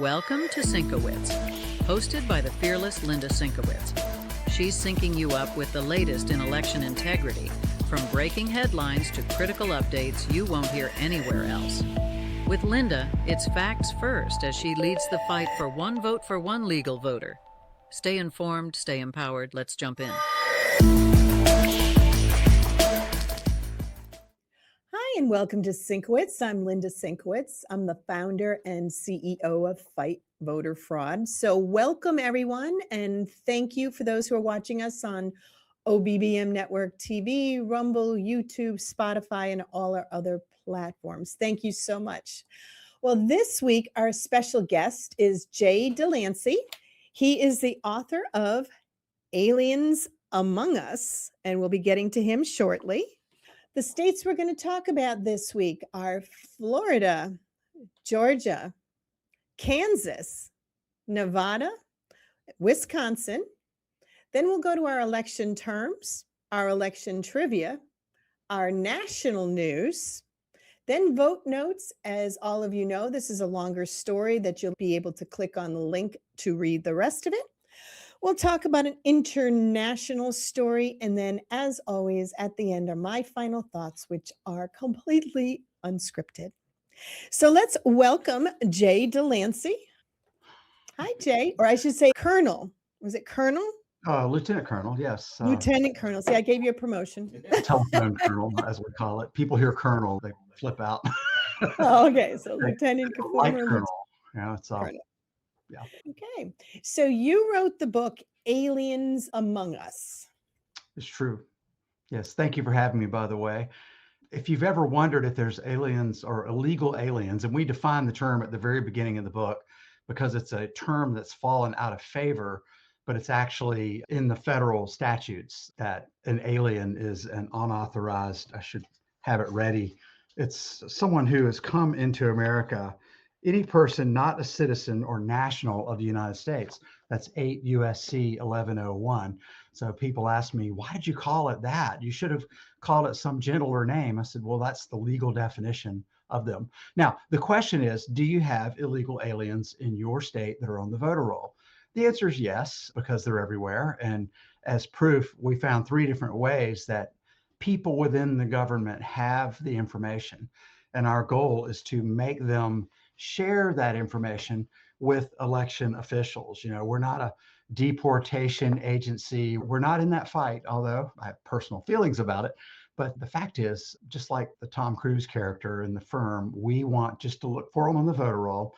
Welcome to SYNC-O-WICZ, hosted by the fearless Linda SYNC-O-WICZ. She's syncing you up with the latest in election integrity, from breaking headlines to critical updates you won't hear anywhere else. With Linda, it's facts first as she leads the fight for one vote for one legal voter. Stay informed, stay empowered. Let's jump in. Hi, and welcome to SYNC-O-WICZ. I'm Linda SYNC-O-WICZ. I'm the founder and CEO of Fight Voter Fraud. So welcome, everyone, and thank you for those who are watching us on OBBM Network TV, Rumble, YouTube, Spotify, and all our other platforms. Thank you so much. Well, this week, our special guest is Jay Delancy. He is the author of Aliens Among Us, and we'll be getting to him shortly. The states we're going to talk about this week are Florida, Georgia, Kansas, Nevada, Wisconsin. Then we'll go to our election terms, our election trivia, our national news, then vote notes. As all of you know, this is a longer story that you'll be able to click on the link to read the rest of it. We'll talk about an international story. And then, as always, at the end are my final thoughts, which are completely unscripted. So let's welcome Jay Delancy. Hi, Jay. Or I should say Colonel. Was it Colonel? Lieutenant Colonel, yes. Lieutenant Colonel. See, I gave you a promotion. Telephone Colonel, as we call it. People hear Colonel, they flip out. Oh, okay, so Lieutenant Colonel. Yeah, it's all. Colonel. Yeah. Okay, so you wrote the book Aliens Among Us. It's true. Yes, thank you for having me, by the way. If you've ever wondered if there's aliens or illegal aliens, and we define the term at the very beginning of the book because it's a term that's fallen out of favor, but it's actually in the federal statutes that an alien is an unauthorized, I should have it ready. It's someone who has come into America, any person not a citizen or national of the United States. That's 8 USC 1101. So people ask me, why did you call it that? You should have called it some gentler name. I said, well, that's the legal definition of them. Now, the question is, do you have illegal aliens in your state that are on the voter roll? The answer is yes, because they're everywhere. And as proof, we found 3 different ways that people within the government have the information. And our goal is to make them share that information with election officials. You know, we're not a deportation agency. We're not in that fight, although I have personal feelings about it. But the fact is, just like the Tom Cruise character in The Firm, we want just to look for them on the voter roll.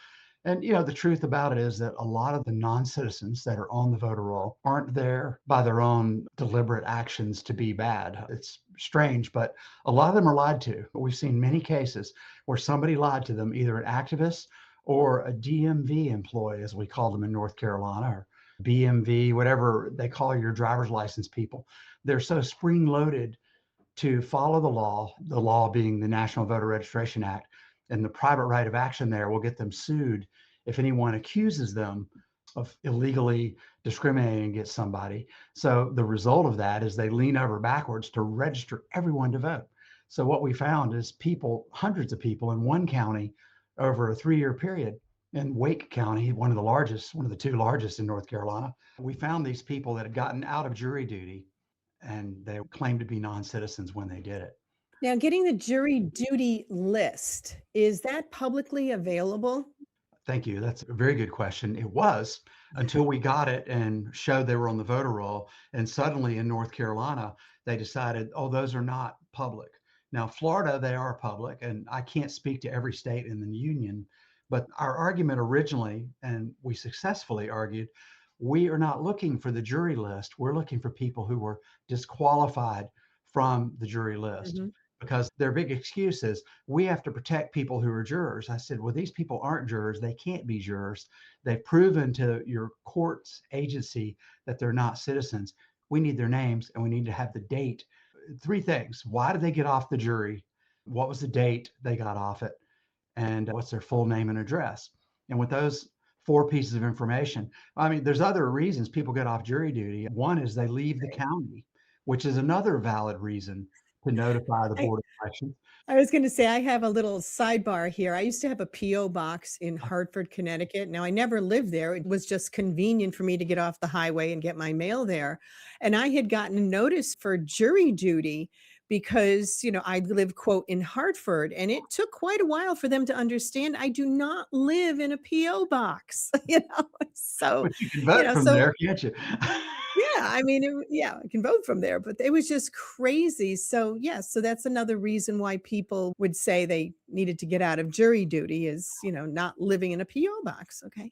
And, you know, the truth about it is that a lot of the non-citizens that are on the voter roll aren't there by their own deliberate actions to be bad. It's strange, but a lot of them are lied to. We've seen many cases where somebody lied to them, either an activist or a DMV employee, as we call them in North Carolina, or BMV, whatever they call your driver's license people. They're so spring-loaded to follow the law being the National Voter Registration Act, and the private right of action there will get them sued if anyone accuses them of illegally discriminating against somebody. So the result of that is they lean over backwards to register everyone to vote. So what we found is people, hundreds of people in one county over a 3-year period, in Wake County, one of the 2 largest in North Carolina, we found these people that had gotten out of jury duty and they claimed to be non-citizens when they did it. Now, getting the jury duty list, is that publicly available? Thank you. That's a very good question. It was until we got it and showed they were on the voter roll. And suddenly in North Carolina, they decided, oh, those are not public. Now, Florida, they are public. And I can't speak to every state in the union. But our argument originally, and we successfully argued, we are not looking for the jury list. We're looking for people who were disqualified from the jury list. Mm-hmm. Because their big excuse is, we have to protect people who are jurors. I said, well, these people aren't jurors. They can't be jurors. They've proven to your court's agency that they're not citizens. We need their names and we need to have the date. 3 things. Why did they get off the jury? What was the date they got off it? And what's their full name and address? And with those 4 pieces of information, I mean, there's other reasons people get off jury duty. One is they leave the county, which is another valid reason to notify the Board of Elections. I was going to say, I have a little sidebar here. I used to have a P.O. box in Hartford, Connecticut. Now, I never lived there. It was just convenient for me to get off the highway and get my mail there. And I had gotten a notice for jury duty because, I live, quote, in Hartford. And it took quite a while for them to understand I do not live in a P.O. box, So, But you can vote from so there, can't you? yeah, I mean, I can vote from there, but it was just crazy. So, yeah, so that's another reason why people would say they needed to get out of jury duty is, not living in a PO box. Okay.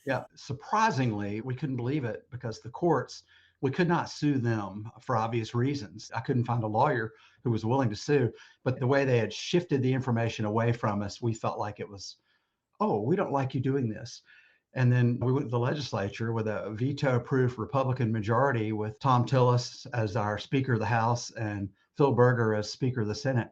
Yeah, surprisingly, we couldn't believe it because the courts, we could not sue them for obvious reasons. I couldn't find a lawyer who was willing to sue, but the way they had shifted the information away from us, we felt like it was, oh, we don't like you doing this. And then we went to the legislature with a veto-proof Republican majority with Tom Tillis as our Speaker of the House and Phil Berger as Speaker of the Senate.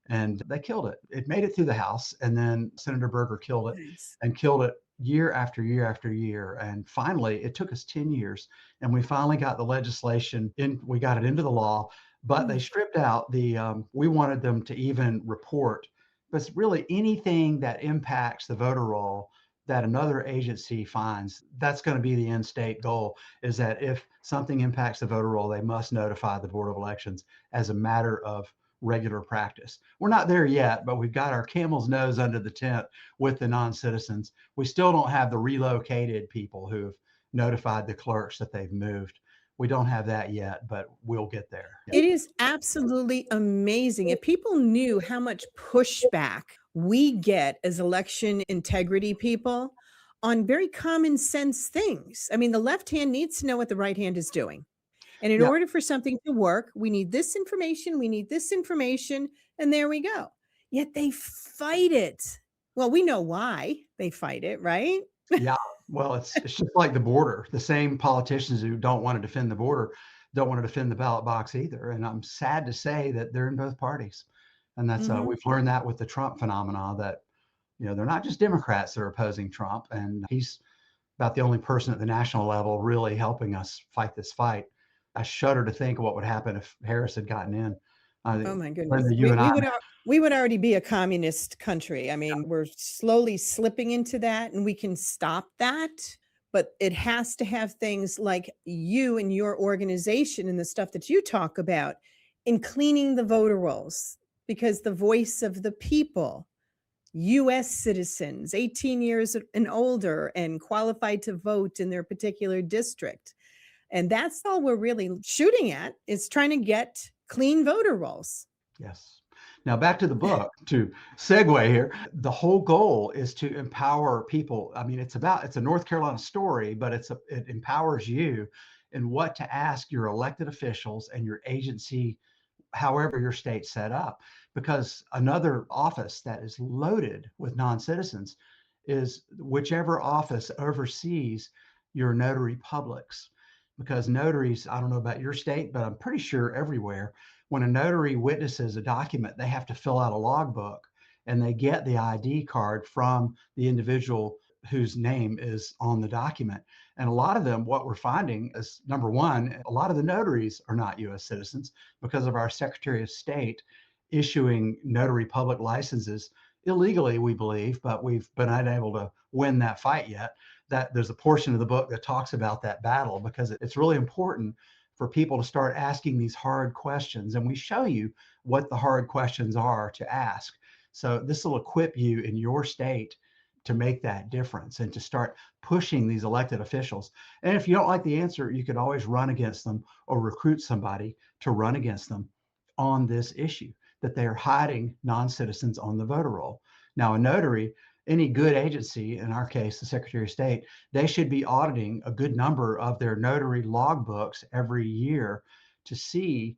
And they killed it. It made it through the House, and then Senator Berger killed it Nice. and killed it year after year after year. And finally, it took us 10 years, and we finally got the legislation in. We got it into the law, but they Mm. stripped out we wanted them to even report, but really anything that impacts the voter roll that another agency finds, that's going to be the end state goal, is that if something impacts the voter roll, they must notify the Board of Elections as a matter of regular practice. We're not there yet, but we've got our camel's nose under the tent with the non-citizens. We still don't have the relocated people who've notified the clerks that they've moved. We don't have that yet, but we'll get there. It is absolutely amazing. If people knew how much pushback we get as election integrity people on very common sense things. I mean, the left hand needs to know what the right hand is doing. And in Yeah, order for something to work, we need this information, and there we go. Yet they fight it. Well, we know why they fight it, right? yeah. Well, it's just like the border. The same politicians who don't want to defend the border don't want to defend the ballot box either. And I'm sad to say that they're in both parties. And that's Mhm. we've learned that with the Trump phenomena that they're not just Democrats that are opposing Trump, and he's about the only person at the national level really helping us fight this fight. I shudder to think of what would happen if Harris had gotten in. Oh my Linda, goodness. you and I, We would already be a communist country. I mean, we're slowly slipping into that and we can stop that, but it has to have things like you and your organization and the stuff that you talk about in cleaning the voter rolls because the voice of the people, US citizens, 18 years and older and qualified to vote in their particular district. And that's all we're really shooting at is trying to get clean voter rolls. yes. Now back to the book, to segue here. The whole goal is to empower people. I mean, it's a North Carolina story, but it empowers you in what to ask your elected officials and your agency, however your state's set up. Because another office that is loaded with non-citizens is whichever office oversees your notary publics. Because notaries, I don't know about your state, but I'm pretty sure everywhere, when a notary witnesses a document, they have to fill out a logbook and they get the ID card from the individual whose name is on the document. And a lot of them, what we're finding is, number one, a lot of the notaries are not US citizens because of our Secretary of State issuing notary public licenses illegally, we believe, but we've been unable to win that fight yet. That there's a portion of the book that talks about that battle because it's really important for people to start asking these hard questions. And we show you what the hard questions are to ask. So this will equip you in your state to make that difference and to start pushing these elected officials. And if you don't like the answer, you could always run against them or recruit somebody to run against them on this issue that they're hiding non-citizens on the voter roll. Now, a notary, any good agency, in our case, the Secretary of State, they should be auditing a good number of their notary logbooks every year to see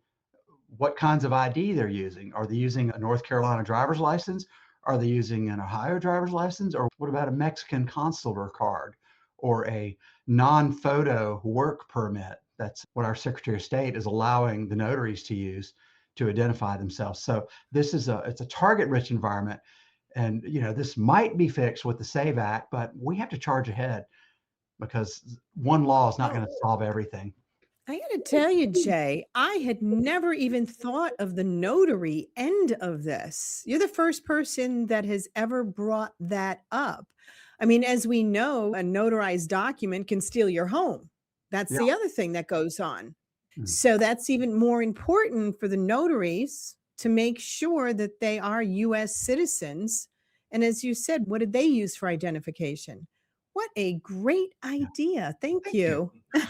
what kinds of ID they're using. Are they using a North Carolina driver's license? Are they using an Ohio driver's license? Or what about a Mexican consular card or a non-photo work permit? That's what our Secretary of State is allowing the notaries to use to identify themselves. So this is it's a target-rich environment. And this might be fixed with the SAVE Act, but we have to charge ahead because one law is not Oh, going to solve everything. I got to tell you, Jay, I had never even thought of the notary end of this. You're the first person that has ever brought that up. I mean, as we know, a notarized document can steal your home. That's Yeah. the other thing that goes on. Mm. So that's even more important for the notaries to make sure that they are US citizens. And as you said, what did they use for identification? What a great Yeah. idea. Thank Thank you. you.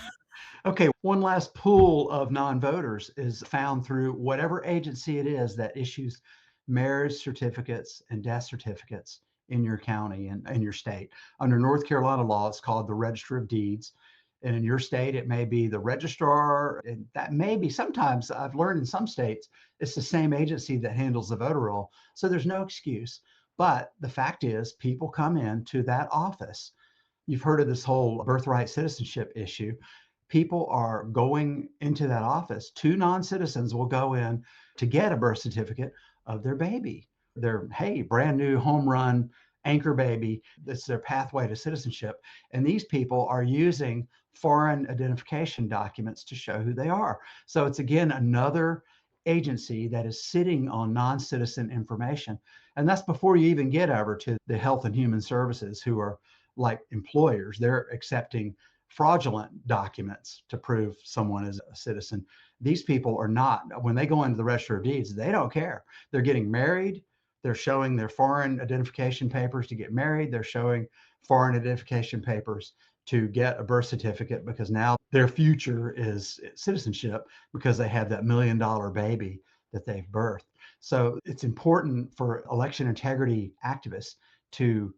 Okay, one last pool of non-voters is found through whatever agency it is that issues marriage certificates and death certificates in your county and in your state. Under North Carolina law, it's called the Register of Deeds. And in your state, it may be the registrar. And that may be, sometimes I've learned in some states, it's the same agency that handles the voter roll. So there's no excuse. But the fact is, people come in to that office. You've heard of this whole birthright citizenship issue. People are going into that office. Two non-citizens will go in to get a birth certificate of their baby, their, hey, brand new home run anchor baby. That's their pathway to citizenship. And these people are using foreign identification documents to show who they are. So it's, again, another agency that is sitting on non-citizen information. And that's before you even get over to the Health and Human Services, who are like employers. They're accepting fraudulent documents to prove someone is a citizen. These people are not. When they go into the Register of Deeds, they don't care. They're getting married. They're showing their foreign identification papers to get married. They're showing foreign identification papers to get a birth certificate, because now their future is citizenship because they have that $1 million baby that they've birthed. So it's important for election integrity activists to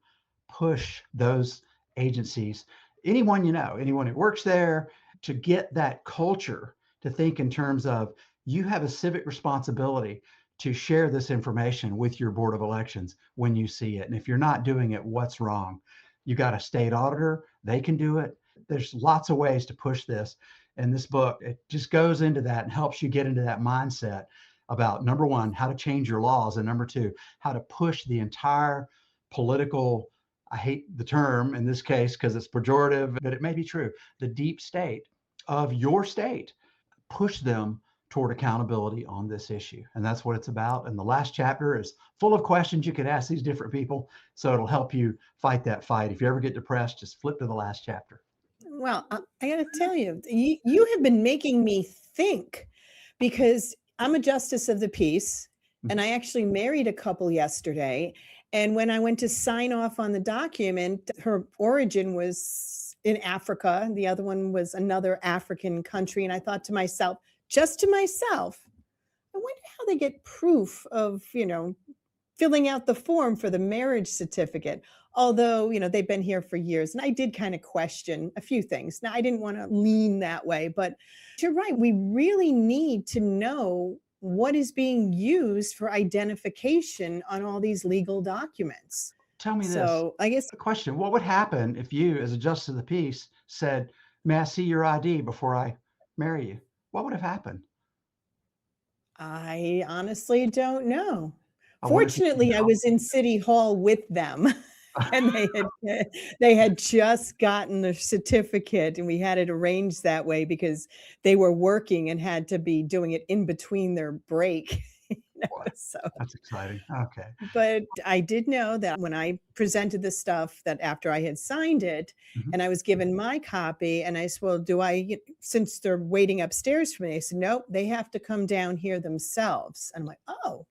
push those agencies, anyone you know, anyone who works there, to get that culture to think in terms of, you have a civic responsibility to share this information with your Board of Elections when you see it. And if you're not doing it, what's wrong? You got a state auditor, they can do it. There's lots of ways to push this. And this book, it just goes into that and helps you get into that mindset about, number one, how to change your laws, and number two, how to push the entire political, I hate the term in this case because it's pejorative, but it may be true, the deep state of your state, push them toward accountability on this issue. And that's what it's about. And the last chapter is full of questions you could ask these different people. So it'll help you fight that fight. If you ever get depressed, just flip to the last chapter. Well, I got to tell you, you have been making me think, because I'm a justice of the peace, and I actually married a couple yesterday. And when I went to sign off on the document, her origin was in Africa, and the other one was another African country. And I thought to myself, just to myself, I wonder how they get proof of, filling out the form for the marriage certificate. Although, they've been here for years. And I did kind of question a few things. Now, I didn't want to lean that way, but you're right. We really need to know what is being used for identification on all these legal documents. Tell me this. So I guess a question. What would happen if you, as a justice of the peace, said, may I see your ID before I marry you? What would have happened? I honestly don't know. I wonder if you Fortunately, I was in City Hall with them, and they had just gotten the certificate, and we had it arranged that way because they were working and had to be doing it in between their break. So That's exciting. Okay. but I did know that when I presented the stuff, that after I had signed it Mhm. and I was given my copy, and I said, well, since they're waiting upstairs for me, I said, nope, they have to come down here themselves. And I'm like, oh,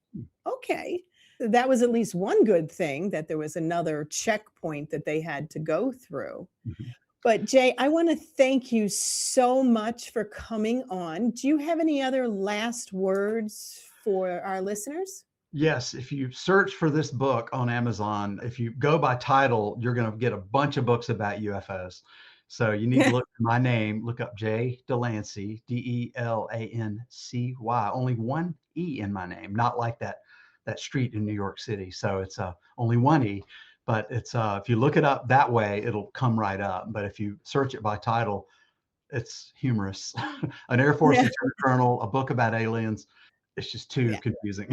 okay. That was at least one good thing, that there was another checkpoint that they had to go through. Mhm. But Jay, I want to thank you so much for coming on. Do you have any other last words for our listeners? Yes, if you search for this book on Amazon, if you go by title, you're going to get a bunch of books about UFOs. So you need to look at my name, look up J. Delancy, Delancy. Only one E in my name, not like that street in New York City. So it's only one E. But it's if you look it up that way, it'll come right up. But if you search it by title, it's humorous. An Air Force Lieutenant Colonel, a book about aliens. It's just too confusing.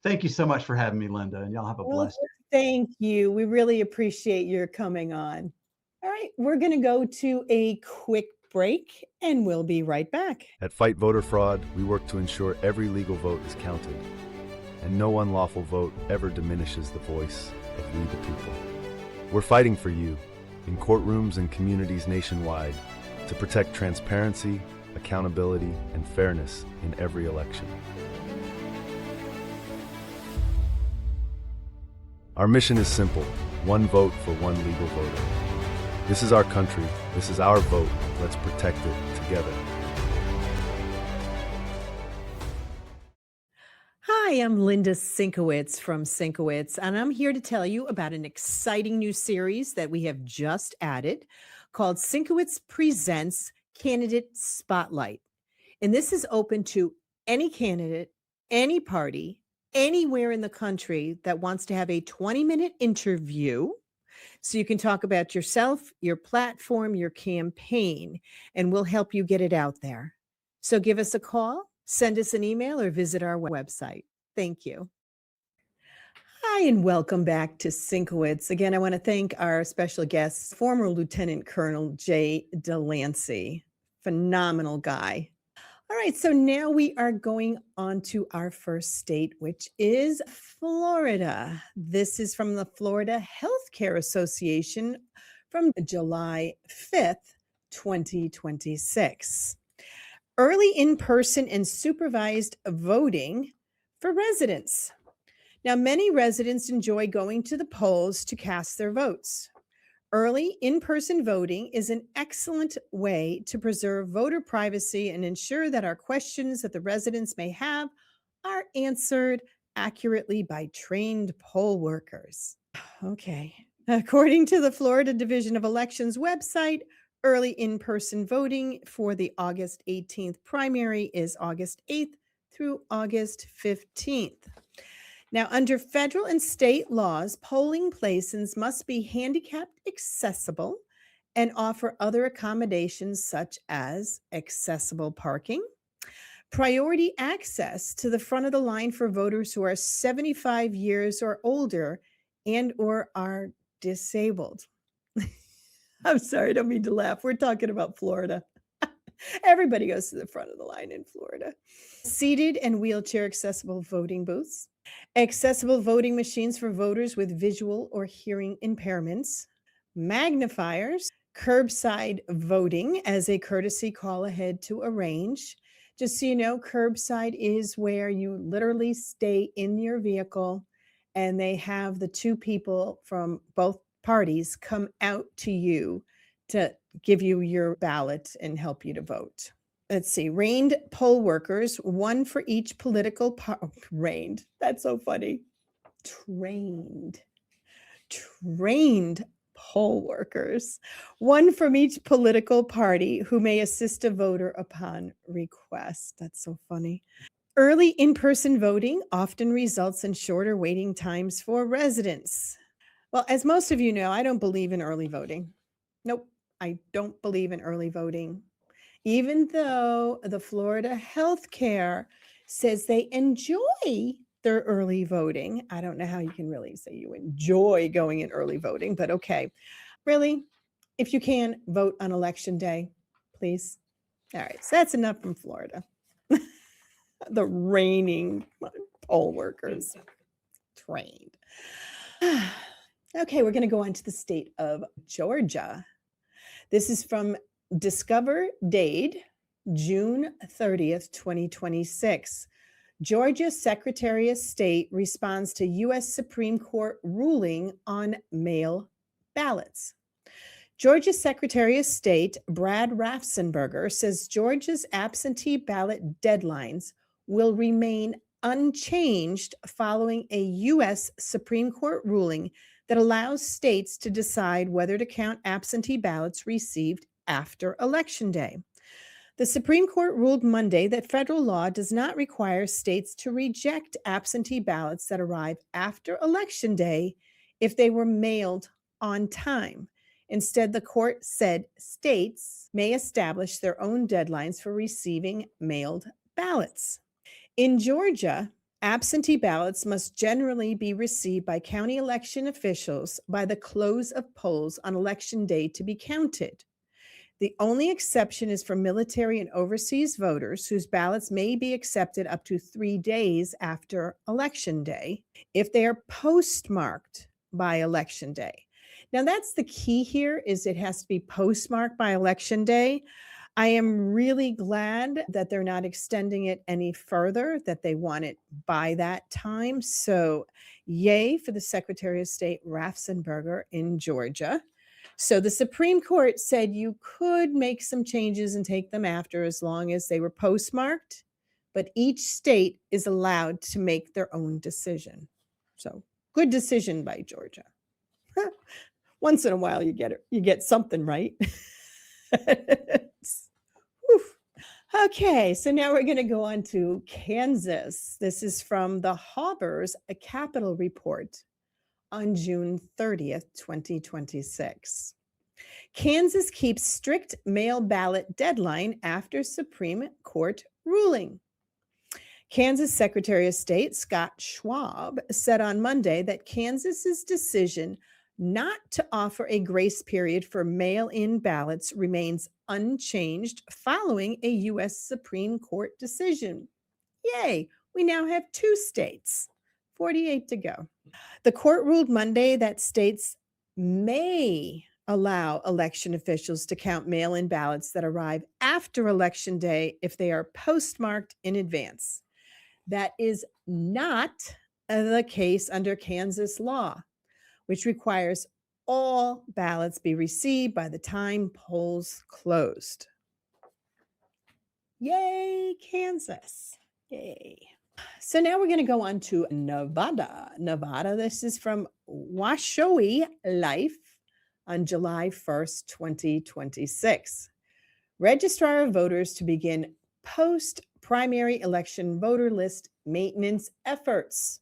Thank you so much for having me, Linda, and y'all have a blessed day. Thank you. We really appreciate your coming on. All right, we're going to go to a quick break, and we'll be right back. At Fight Voter Fraud, we work to ensure every legal vote is counted, and no unlawful vote ever diminishes the voice of we the people. We're fighting for you in courtrooms and communities nationwide to protect transparency, accountability, and fairness in every election. Our mission is simple: one vote for one legal voter. This is our country. This is our vote. Let's protect it together. Hi, I'm Linda SYNC-O-WICZ from SYNC-O-WICZ, and I'm here to tell you about an exciting new series that we have just added called SYNC-O-WICZ Presents Candidate Spotlight. And this is open to any candidate, any party, anywhere in the country that wants to have a 20-minute interview. So you can talk about yourself, your platform, your campaign, and we'll help you get it out there. So give us a call, send us an email, or visit our website. Thank you. Hi, and welcome back to SYNC-O-WICZ. Again, I want to thank our special guest, former Lieutenant Colonel Jay Delancy. Phenomenal guy. All right, so now we are going on to our first state, which is Florida. This is from the Florida Healthcare Association from July 5th, 2026. Early in-person and supervised voting for residents. Now, many residents enjoy going to the polls to cast their votes. Early in-person voting is an excellent way to preserve voter privacy and ensure that our questions that the residents may have are answered accurately by trained poll workers. Okay. According to the Florida Division of Elections website, early in-person voting for the August 18th primary is August 8th through August 15th. Now, under federal and state laws, polling places must be handicapped accessible and offer other accommodations such as accessible parking, priority access to the front of the line for voters who are 75 years or older and or are disabled. I'm sorry, I don't mean to laugh. We're talking about Florida. Everybody goes to the front of the line in Florida. Seated and wheelchair accessible voting booths. Accessible voting machines for voters with visual or hearing impairments, magnifiers, curbside voting as a courtesy call ahead to arrange. Just so you know, curbside is where you literally stay in your vehicle and they have the two people from both parties come out to you to give you your ballot and help you to vote. Let's see, trained poll workers, one for each political trained. That's so funny. Trained poll workers, one from each political party who may assist a voter upon request. That's so funny. Early in-person voting often results in shorter waiting times for residents. Well, as most of you know, I don't believe in early voting. Nope, I don't believe in early voting. Even though the Florida Healthcare says they enjoy their early voting. I don't know how you can really say you enjoy going in early voting, but okay. Really, if you can, vote on election day, please. All right, so that's enough from Florida. The reigning poll workers trained. Okay, we're going to go on to the state of Georgia. This is from Discover Dade, June 30th, 2026. Georgia Secretary of State responds to U.S. Supreme Court ruling on mail ballots. Georgia Secretary of State Brad Raffensperger says Georgia's absentee ballot deadlines will remain unchanged following a U.S. Supreme Court ruling that allows states to decide whether to count absentee ballots received after Election Day. The Supreme Court ruled Monday that federal law does not require states to reject absentee ballots that arrive after Election Day if they were mailed on time. Instead, the court said states may establish their own deadlines for receiving mailed ballots. In Georgia, absentee ballots must generally be received by county election officials by the close of polls on Election Day to be counted. The only exception is for military and overseas voters whose ballots may be accepted up to 3 days after Election Day if they are postmarked by Election Day. Now, that's the key here, is it has to be postmarked by Election Day. I am really glad that they're not extending it any further, that they want it by that time. So yay for the Secretary of State Raffensperger in Georgia. So the Supreme Court said you could make some changes and take them after as long as they were postmarked, but each state is allowed to make their own decision. So good decision by Georgia. Once in a while you get something right. Okay, so now we're going to go on to Kansas. This is from the Hauber's Capitol Report on June 30th, 2026. Kansas keeps strict mail ballot deadline after Supreme Court ruling. Kansas Secretary of State Scott Schwab said on Monday that Kansas's decision not to offer a grace period for mail-in ballots remains unchanged following a U.S. Supreme Court decision. Yay, we now have 2 states, 48 to go. The court ruled Monday that states may allow election officials to count mail-in ballots that arrive after Election Day if they are postmarked in advance. That is not the case under Kansas law, which requires all ballots be received by the time polls closed. Yay, Kansas. Yay. So now we're going to go on to Nevada. Nevada, this is from Washoe Life on July 1st, 2026. Registrar of Voters to begin post-primary election voter list maintenance efforts.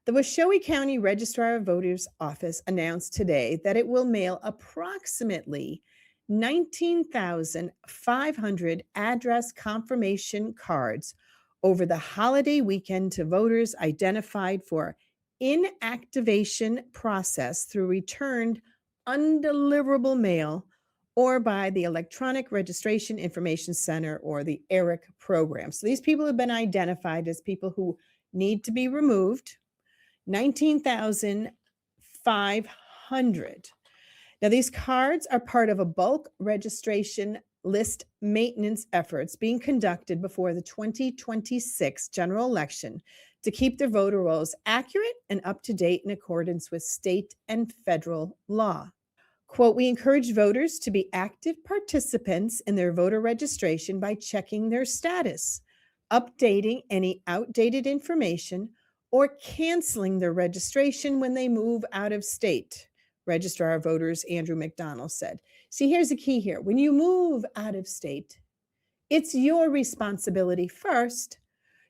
The Washoe County Registrar of Voters Office announced today that it will mail approximately 19,500 address confirmation cards over the holiday weekend to voters identified for inactivation process through returned undeliverable mail or by the Electronic Registration Information Center or the ERIC program. So these people have been identified as people who need to be removed. 19,500. Now, these cards are part of a bulk registration list maintenance efforts being conducted before the 2026 general election to keep their voter rolls accurate and up to date in accordance with state and federal law. Quote, we encourage voters to be active participants in their voter registration by checking their status, updating any outdated information, or canceling their registration when they move out of state, Registrar of Voters Andrew McDonald said. See, here's the key here. When you move out of state, it's your responsibility first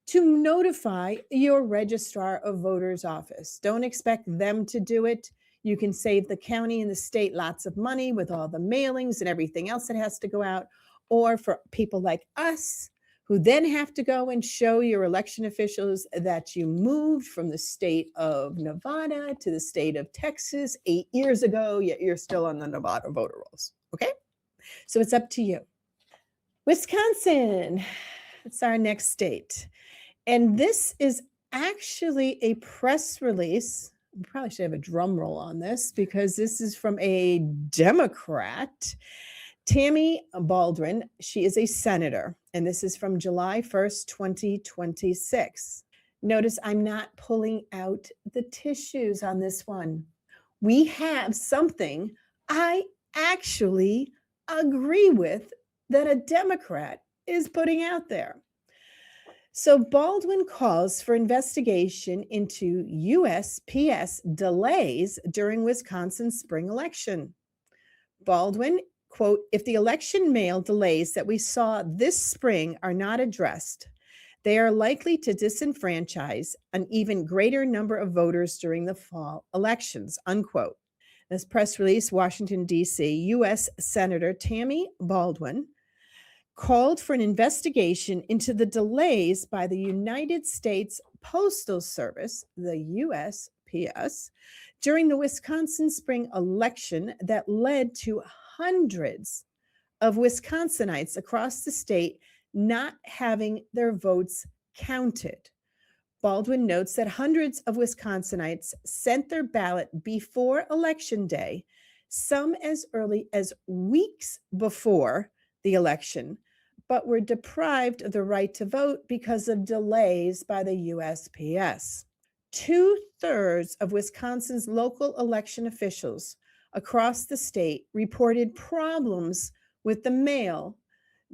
to notify your Registrar of Voters office. Don't expect them to do it. You can save the county and the state lots of money with all the mailings and everything else that has to go out. Or for people like us, who then have to go and show your election officials that you moved from the state of Nevada to the state of Texas 8 years ago, yet you're still on the Nevada voter rolls. Okay? So it's up to you. Wisconsin, it's our next state. And this is actually a press release. We probably should have a drum roll on this because this is from a Democrat. Tammy Baldwin, she is a senator, and this is from July 1st, 2026. Notice I'm not pulling out the tissues on this one. We have something I actually agree with that a Democrat is putting out there. So Baldwin calls for investigation into USPS delays during Wisconsin's spring election. Baldwin, quote, if the election mail delays that we saw this spring are not addressed, they are likely to disenfranchise an even greater number of voters during the fall elections, unquote. This press release, Washington, D.C., U.S. Senator Tammy Baldwin called for an investigation into the delays by the United States Postal Service, the USPS, during the Wisconsin spring election that led to hundreds of Wisconsinites across the state not having their votes counted. Baldwin notes that hundreds of Wisconsinites sent their ballot before Election Day, some as early as weeks before the election, but were deprived of the right to vote because of delays by the USPS. 2/3 of Wisconsin's local election officials across the state reported problems with the mail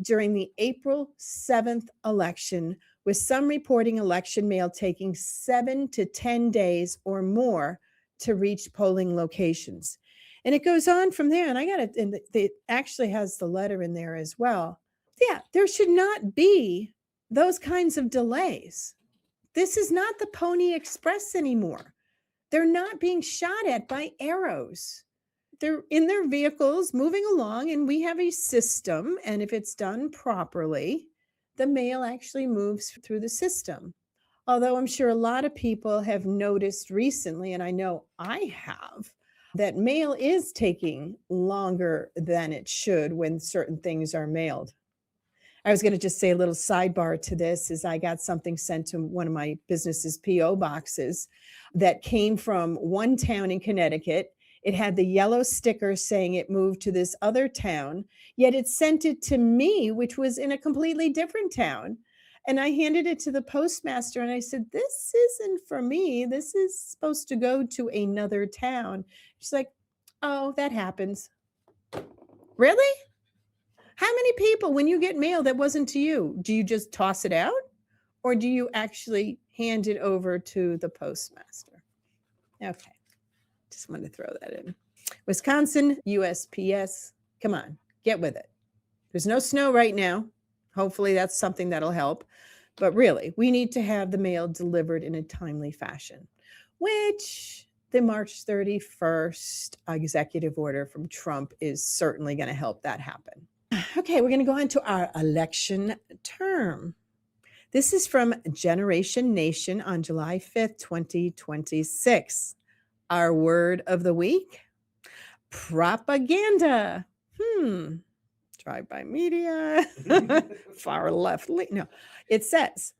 during the April 7th election, with some reporting election mail taking 7 to 10 days or more to reach polling locations. And it goes on from there. And I got it, and it actually has the letter in there as well. Yeah, there should not be those kinds of delays. This is not the Pony Express anymore. They're not being shot at by arrows. They're in their vehicles moving along, and we have a system. And if it's done properly, the mail actually moves through the system. Although I'm sure a lot of people have noticed recently, and I know I have, that mail is taking longer than it should when certain things are mailed. I was going to just say a little sidebar to this is I got something sent to one of my business's P.O. boxes that came from one town in Connecticut. It had the yellow sticker saying it moved to this other town, yet it sent it to me, which was in a completely different town. And I handed it to the postmaster and I said, this isn't for me. This is supposed to go to another town. She's like, oh, that happens. Really? How many people, when you get mail that wasn't to you, do you just toss it out? Or do you actually hand it over to the postmaster? Okay. Just wanted to throw that in. Wisconsin, USPS, come on, get with it. There's no snow right now. Hopefully that's something that'll help. But really, we need to have the mail delivered in a timely fashion, which the March 31st executive order from Trump is certainly going to help that happen. Okay, we're going to go on to our election term. This is from Generation Nation on July 5th, 2026. Our word of the week, propaganda. Drive-by media, far left. No, it says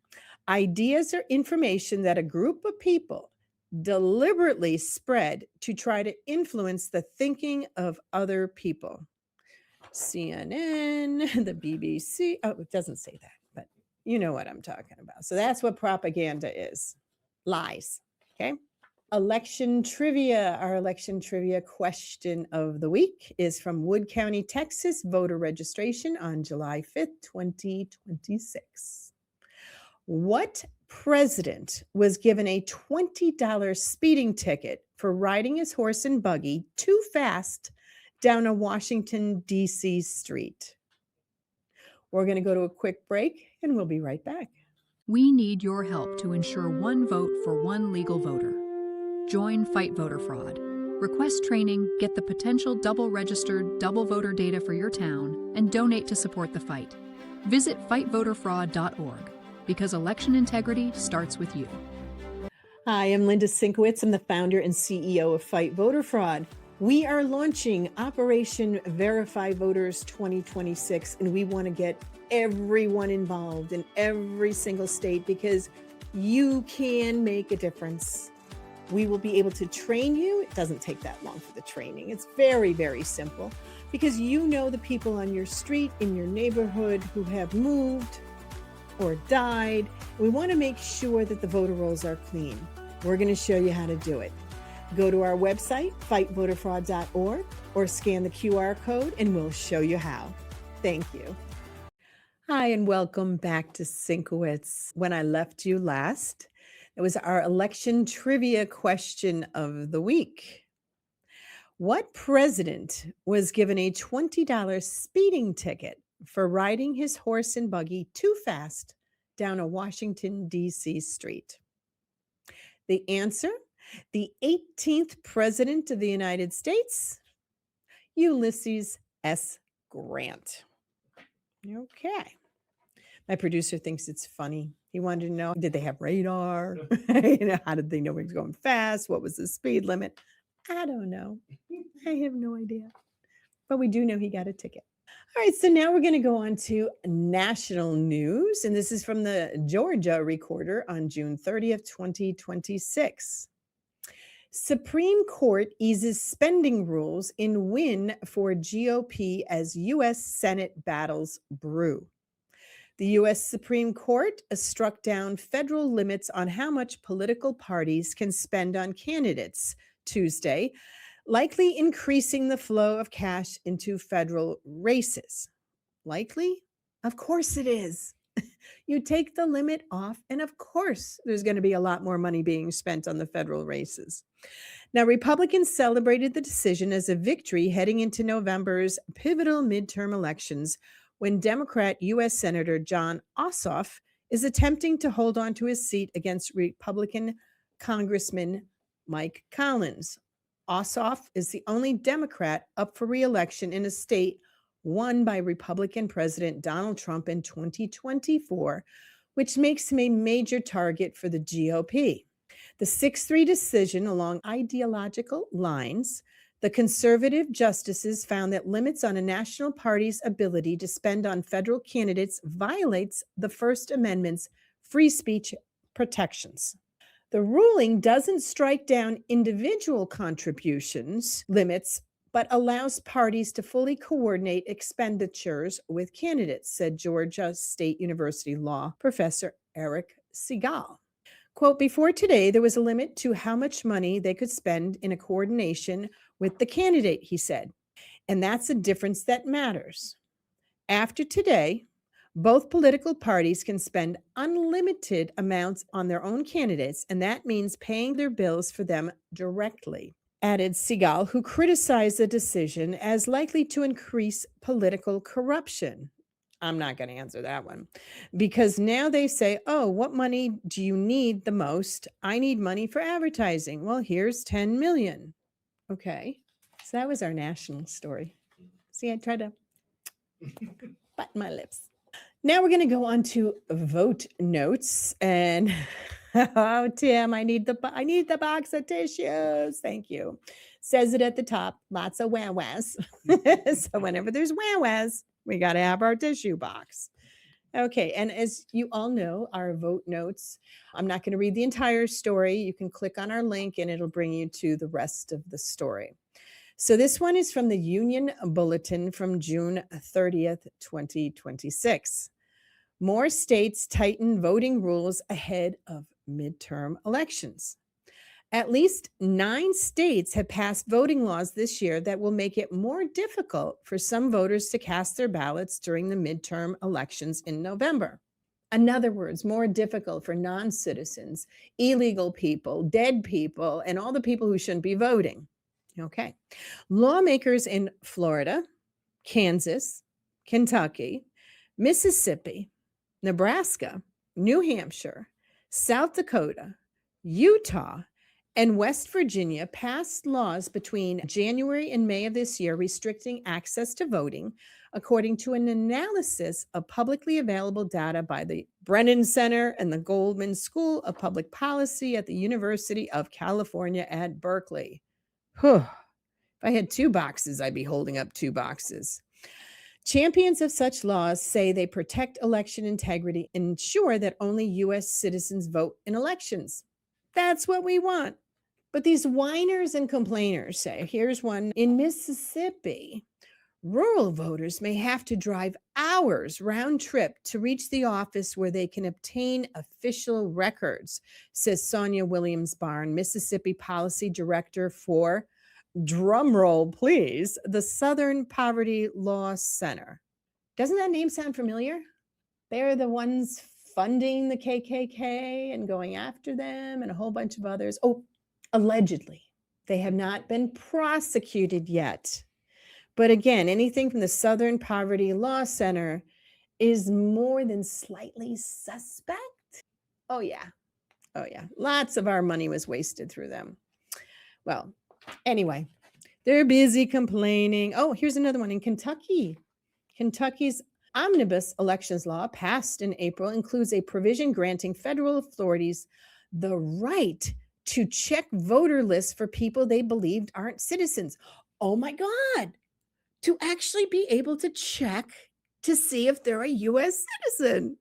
ideas or information that a group of people deliberately spread to try to influence the thinking of other people. CNN, the BBC. Oh, it doesn't say that, but you know what I'm talking about. So that's what propaganda is. Lies. Okay. Election trivia. Our election trivia question of the week is from Wood County, Texas, voter registration on July 5th, 2026. What president was given a $20 speeding ticket for riding his horse and buggy too fast down a Washington, D.C. street? We're going to go to a quick break and we'll be right back. We need your help to ensure one vote for one legal voter. Join Fight Voter Fraud. Request training, get the potential double-registered, double voter data for your town, and donate to support the fight. Visit fightvoterfraud.org, because election integrity starts with you. Hi, I'm Linda SYNC-O-WICZ. I'm the founder and CEO of Fight Voter Fraud. We are launching Operation Verify Voters 2026, and we want to get everyone involved in every single state because you can make a difference. We will be able to train you. It doesn't take that long for the training. It's very, very simple because you know the people on your street, in your neighborhood who have moved or died. We want to make sure that the voter rolls are clean. We're going to show you how to do it. Go to our website, fightvoterfraud.org, or scan the QR code and we'll show you how. Thank you. Hi, and welcome back to SYNC-O-WICZ. When I left you last, it was our election trivia question of the week. What president was given a $20 speeding ticket for riding his horse and buggy too fast down a Washington, D.C. street? The answer, the 18th President of the United States, Ulysses S. Grant. Okay. My producer thinks it's funny. He wanted to know, did they have radar? How did they know he was going fast? What was the speed limit? I don't know. I have no idea. but we do know he got a ticket. All right, so now we're going to go on to national news, and this is from the Georgia Recorder on June 30th, 2026. Supreme Court eases spending rules in win for GOP as U.S. Senate battles brew. The U.S. Supreme Court struck down federal limits on how much political parties can spend on candidates Tuesday, likely increasing the flow of cash into federal races. Likely? Of course it is. You take the limit off, and of course there's going to be a lot more money being spent on the federal races. Now, Republicans celebrated the decision as a victory heading into November's pivotal midterm elections when Democrat U.S. Senator Jon Ossoff is attempting to hold on to his seat against Republican Congressman Mike Collins. Ossoff is the only Democrat up for re-election in a state won by Republican President Donald Trump in 2024, which makes him a major target for the GOP. The 6-3 decision along ideological lines, the conservative justices found that limits on a national party's ability to spend on federal candidates violates the First Amendment's free speech protections. The ruling doesn't strike down individual contributions limits, but allows parties to fully coordinate expenditures with candidates, said Georgia State University law professor Eric Segal. Quote, before today, there was a limit to how much money they could spend in a coordination with the candidate, he said. And that's a difference that matters. After today, both political parties can spend unlimited amounts on their own candidates, and that means paying their bills for them directly, added Segal, who criticized the decision as likely to increase political corruption. I'm not going to answer that one because now they say, oh, what money do you need the most? I need money for advertising. Well, here's 10 million. Okay. So that was our national story. See, I tried to button my lips. Now we're going to go on to vote notes and oh, Tim, I need the box of tissues. Thank you. Says it at the top. Lots of wah-wahs. So whenever there's wah-wahs, we got to have our tissue box. Okay, and as you all know, our vote notes, I'm not going to read the entire story. You can click on our link and it'll bring you to the rest of the story. So this one is from the Union Bulletin from June 30th, 2026. More states tighten voting rules ahead of midterm elections. At least 9 states have passed voting laws this year that will make it more difficult for some voters to cast their ballots during the midterm elections in November. In other words, more difficult for non-citizens, illegal people, dead people, and all the people who shouldn't be voting. Okay. Lawmakers in Florida, Kansas, Kentucky, Mississippi, Nebraska, New Hampshire, South Dakota, Utah, and West Virginia passed laws between January and May of this year restricting access to voting, according to an analysis of publicly available data by the Brennan Center and the Goldman School of Public Policy at the University of California at Berkeley. Whew. If I had 2 boxes, I'd be holding up 2 boxes. Champions of such laws say they protect election integrity and ensure that only U.S. citizens vote in elections. That's what we want. But these whiners and complainers say, here's one in Mississippi, rural voters may have to drive hours round trip to reach the office where they can obtain official records, says Sonia Williams-Barn, Mississippi Policy Director for, drumroll please, the Southern Poverty Law Center. Doesn't that name sound familiar? They're the ones funding the KKK and going after them and a whole bunch of others. Oh, allegedly. They have not been prosecuted yet. But again, anything from the Southern Poverty Law Center is more than slightly suspect. Oh, yeah. Oh, yeah. Lots of our money was wasted through them. Well, anyway, they're busy complaining. Oh, here's another one in Kentucky. Kentucky's omnibus elections law passed in April includes a provision granting federal authorities the right to check voter lists for people they believed aren't citizens. Oh my God. to actually be able to check to see if they're a U.S. citizen.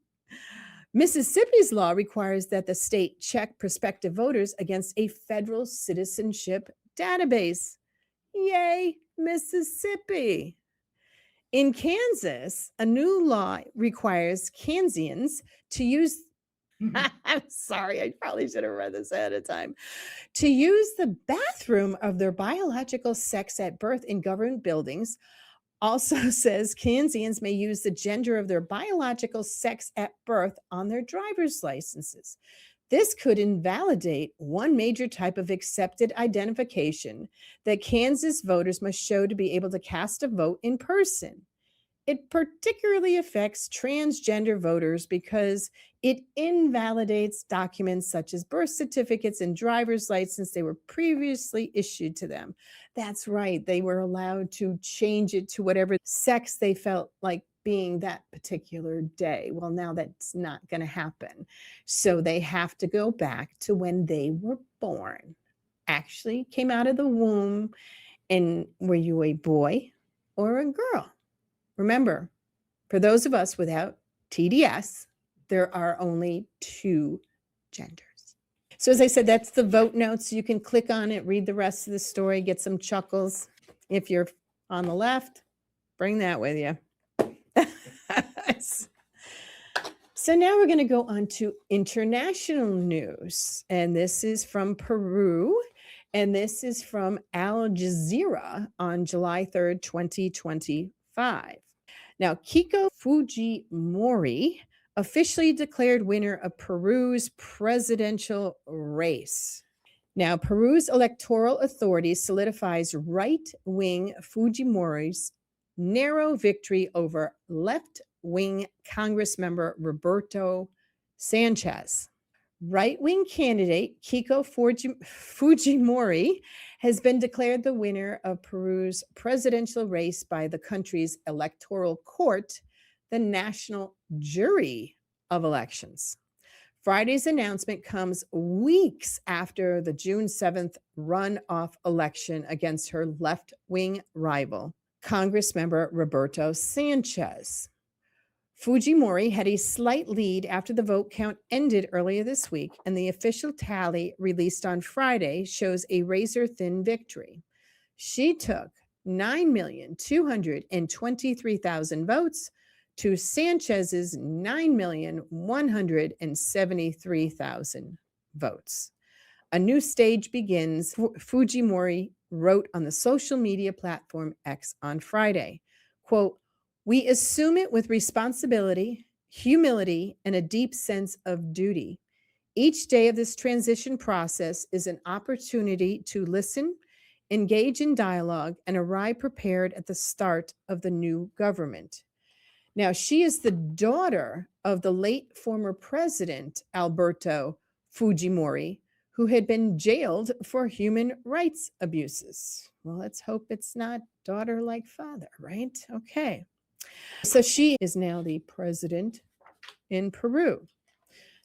Mississippi's law requires that the state check prospective voters against a federal citizenship database. Yay, Mississippi. In Kansas, a new law requires Kansans to use, I'm sorry, I probably should have read this ahead of time, to use the bathroom of their biological sex at birth in government buildings. Also says Kansans may use the gender of their biological sex at birth on their driver's licenses. This could invalidate one major type of accepted identification that Kansas voters must show to be able to cast a vote in person. It particularly affects transgender voters because it invalidates documents such as birth certificates and driver's license they were previously issued to them. That's right. They were allowed to change it to whatever sex they felt like being that particular day. Well, now that's not going to happen. So they have to go back to when they were born. Actually came out of the womb. And were you a boy or a girl? Remember, for those of us without TDS, there are only two genders. So as I said, that's the vote notes. You can click on it, read the rest of the story, get some chuckles. If you're on the left, bring that with you. So now we're going to go on to international news. And this is from Peru. And this is from Al Jazeera on July 3rd, 2025. Now, Keiko Fujimori officially declared winner of Peru's presidential race. Now, Peru's electoral authority solidifies right-wing Fujimori's narrow victory over left-wing Congress member Roberto Sanchez. Right-wing candidate Keiko Fujimori has been declared the winner of Peru's presidential race by the country's electoral court, the National Jury of Elections. Friday's announcement comes weeks after the June 7th runoff election against her left-wing rival, Congressmember Roberto Sanchez. Fujimori had a slight lead after the vote count ended earlier this week, and the official tally released on Friday shows a razor-thin victory. She took 9,223,000 votes to Sanchez's 9,173,000 votes. A new stage begins, Fujimori wrote on the social media platform X on Friday. Quote, "We assume it with responsibility, humility, and a deep sense of duty. Each day of this transition process is an opportunity to listen, engage in dialogue, and arrive prepared at the start of the new government." Now, she is the daughter of the late former president, Alberto Fujimori, who had been jailed for human rights abuses. Well, let's hope it's not daughter like father, right? Okay. So she is now the president in Peru.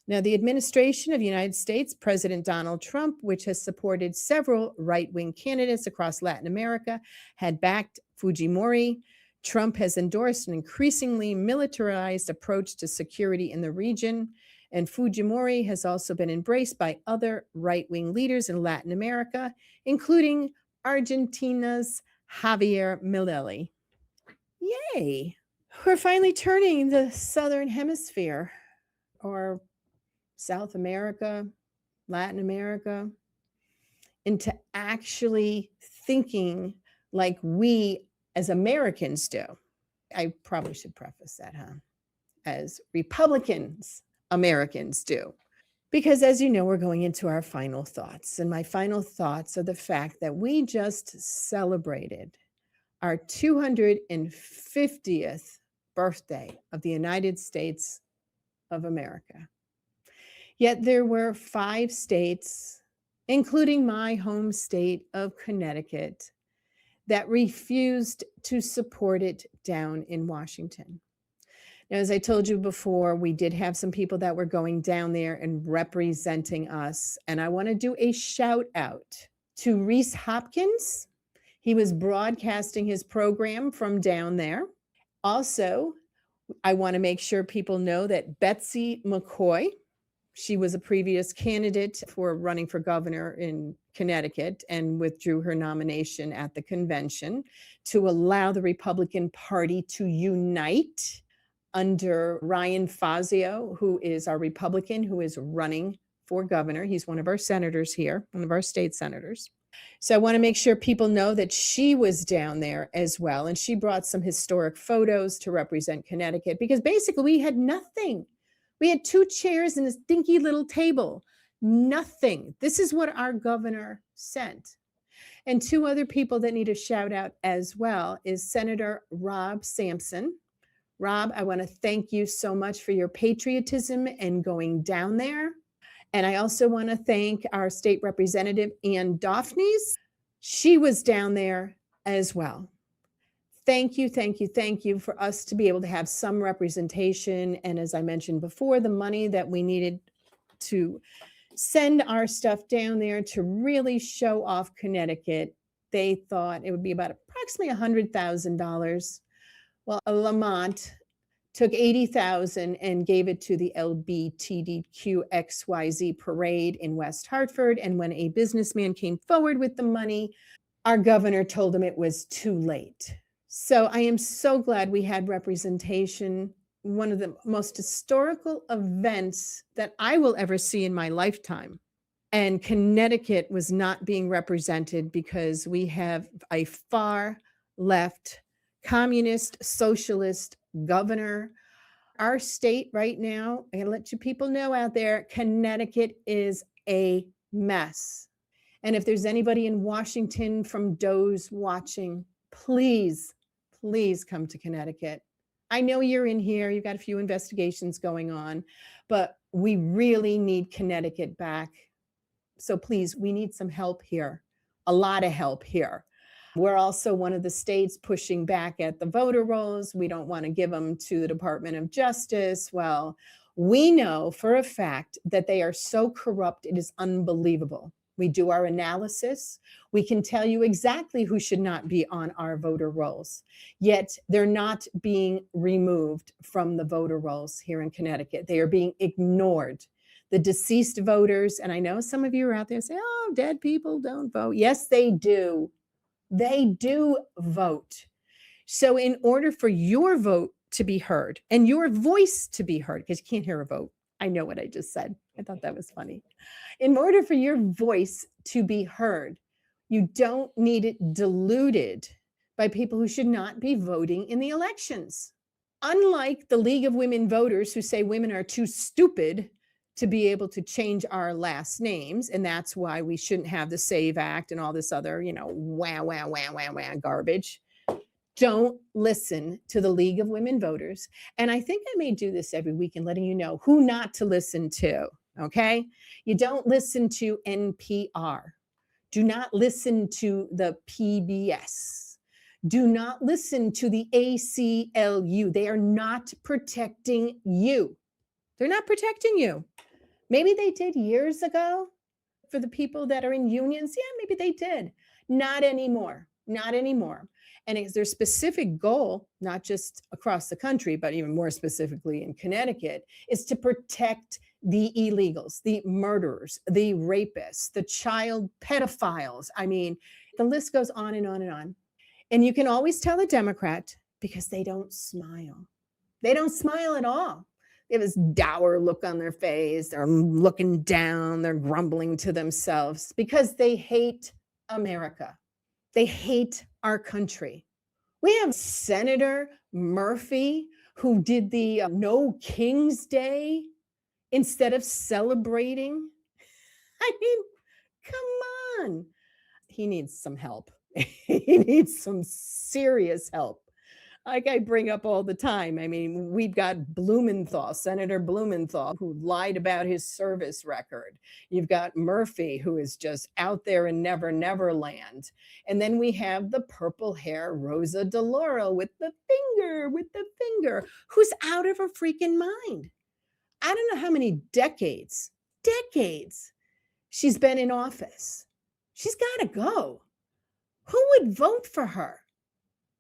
Now, the administration of the United States, President Donald Trump, which has supported several right-wing candidates across Latin America, had backed Fujimori. Trump has endorsed an increasingly militarized approach to security in the region, and Fujimori has also been embraced by other right-wing leaders in Latin America, including Argentina's Javier Milei. Yay! We're finally turning the Southern Hemisphere, or South America, Latin America, into actually thinking like we as Americans do. I probably should preface that, as Republicans, Americans do. Because as you know, we're going into our final thoughts. And my final thoughts are the fact that we just celebrated our 250th birthday of the United States of America. Yet there were 5 states, including my home state of Connecticut, that refused to support it down in Washington. Now, as I told you before, we did have some people that were going down there and representing us. And I want to do a shout out to Reese Hopkins. He was broadcasting his program from down there. Also, I want to make sure people know that Betsy McCoy, she was a previous candidate for running for governor in Connecticut and withdrew her nomination at the convention to allow the Republican Party to unite under Ryan Fazio, who is our Republican who is running for governor. He's one of our senators here, one of our state senators. So I want to make sure people know that she was down there as well. And she brought some historic photos to represent Connecticut because basically we had nothing. We had 2 chairs and this dinky little table. Nothing. This is what our governor sent. And 2 other people that need a shout out as well is Senator Rob Sampson. Rob, I want to thank you so much for your patriotism and going down there. And I also want to thank our state representative, Ann Daphnes. She was down there as well. Thank you, thank you, thank you for us to be able to have some representation. And as I mentioned before, the money that we needed to send our stuff down there to really show off Connecticut, they thought it would be about approximately $100,000. Well, Lamont took $80,000 and gave it to the LBTDQXYZ parade in West Hartford. And when a businessman came forward with the money, our governor told him it was too late. So I am so glad we had representation. One of the most historical events that I will ever see in my lifetime. And Connecticut was not being represented because we have a far left, communist, socialist governor. Our state right now, I'm going to let you people know out there, Connecticut is a mess. And if there's anybody in Washington from Doe's watching, please, please come to Connecticut. I know you're in here, you've got a few investigations going on, but we really need Connecticut back. So please, we need some help here, a lot of help here. We're also one of the states pushing back at the voter rolls. We don't want to give them to the Department of Justice. Well, we know for a fact that they are so corrupt, it is unbelievable. We do our analysis. We can tell you exactly who should not be on our voter rolls, yet they're not being removed from the voter rolls here in Connecticut. They are being ignored. The deceased voters, and I know some of you are out there saying, oh, dead people don't vote. Yes, they do. They do vote. So in order for your vote to be heard and your voice to be heard, because you can't hear a vote. I know what I just said. I thought that was funny. In order for your voice to be heard, you don't need it diluted by people who should not be voting in the elections. Unlike the League of Women Voters who say women are too stupid to be able to change our last names. And that's why we shouldn't have the SAVE Act and all this other, wah, garbage. Don't listen to the League of Women Voters. And I think I may do this every week in letting you know who not to listen to, okay? You don't listen to NPR. Do not listen to the PBS. Do not listen to the ACLU. They are not protecting you. They're not protecting you. Maybe they did years ago for the people that are in unions. Yeah, maybe they did. Not anymore. Not anymore. And it's their specific goal, not just across the country, but even more specifically in Connecticut, is to protect the illegals, the murderers, the rapists, the child pedophiles. I mean, the list goes on and on and on. And you can always tell a Democrat because they don't smile. They don't smile at all. They have this dour look on their face. They're looking down. They're grumbling to themselves because they hate America. They hate our country. We have Senator Murphy who did the No King's Day instead of celebrating. I mean, come on. He needs some help. He needs some serious help. Like I bring up all the time. I mean, we've got Blumenthal, Senator Blumenthal, who lied about his service record. You've got Murphy, who is just out there in Never Land. And then we have the purple hair Rosa DeLauro with the finger, who's out of her freaking mind. I don't know how many decades she's been in office. She's got to go. Who would vote for her?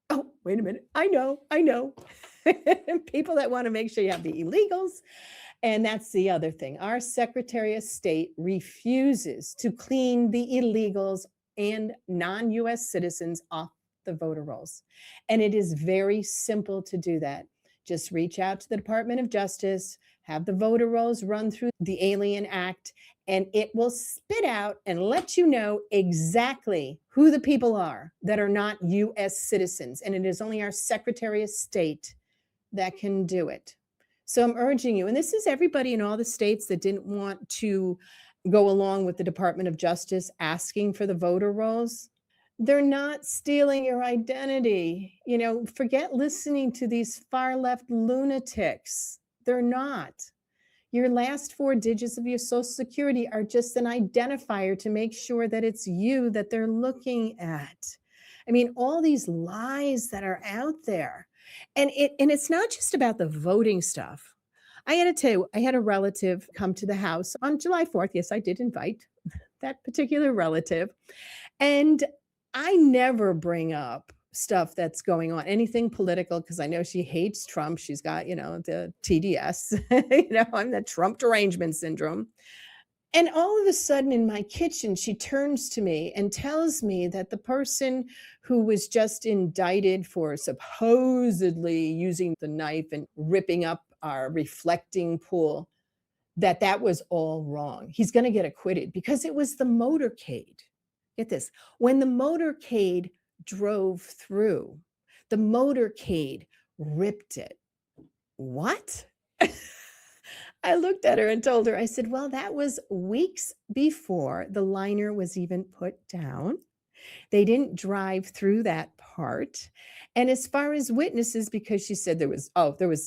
Oh, wait a minute. I know. People that want to make sure you have the illegals. And that's the other thing. Our Secretary of State refuses to clean the illegals and non-US citizens off the voter rolls. And it is very simple to do that. Just reach out to the Department of Justice, have the voter rolls run through the Alien Act, and it will spit out and let you know exactly who the people are that are not US citizens. And it is only our Secretary of State that can do it. So I'm urging you, and this is everybody in all the states that didn't want to go along with the Department of Justice asking for the voter rolls. They're not stealing your identity. Forget listening to these far left lunatics. They're not. Your last 4 digits of your Social Security are just an identifier to make sure that it's you that they're looking at. I mean, all these lies that are out there. And it's not just about the voting stuff. I had to tell you, I had a relative come to the house on July 4th. Yes, I did invite that particular relative. And I never bring up stuff that's going on, anything political, because I know she hates Trump. She's got, the TDS, I'm the Trump derangement syndrome. And all of a sudden in my kitchen, she turns to me and tells me that the person who was just indicted for supposedly using the knife and ripping up our reflecting pool, that was all wrong. He's going to get acquitted because it was the motorcade. Get this. When the motorcade drove through, the motorcade ripped it. What? I looked at her and told her, I said, well, that was weeks before the liner was even put down. They didn't drive through that part. And as far as witnesses, because she said there was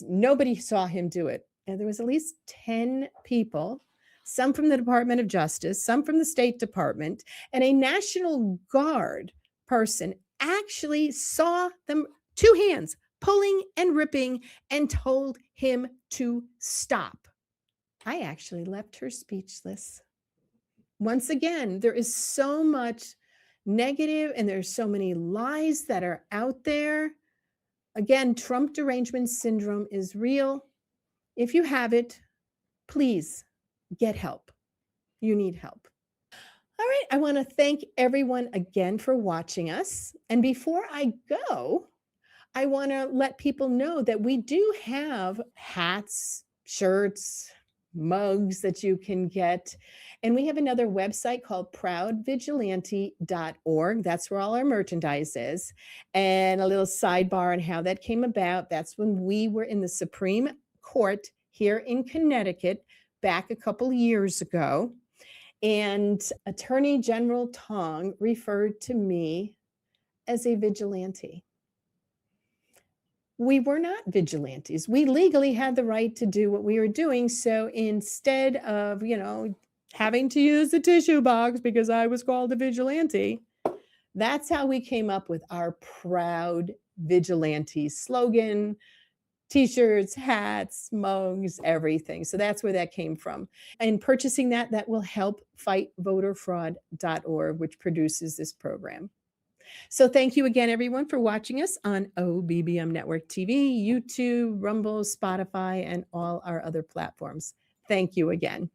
nobody saw him do it. And there was at least 10 people, some from the Department of Justice, some from the State Department, and a National Guard person actually saw them, 2 hands pulling and ripping, and told him to stop. I actually left her speechless. Once again, there is so much negative and there's so many lies that are out there. Again, Trump derangement syndrome is real. If you have it, please get help. You need help. All right, I want to thank everyone again for watching us. And before I go, I want to let people know that we do have hats, shirts, mugs that you can get. And we have another website called proudvigilante.org. That's where all our merchandise is. And a little sidebar on how that came about. That's when we were in the Supreme Court here in Connecticut back a couple years ago. And Attorney General Tong referred to me as a vigilante. We were not vigilantes. We legally had the right to do what we were doing. So instead of, having to use the tissue box because I was called a vigilante, that's how we came up with our Proud Vigilante slogan, T-shirts, hats, mugs, everything. So that's where that came from. And purchasing that will help fightvoterfraud.org, which produces this program. So thank you again, everyone, for watching us on OBBM Network TV, YouTube, Rumble, Spotify, and all our other platforms. Thank you again.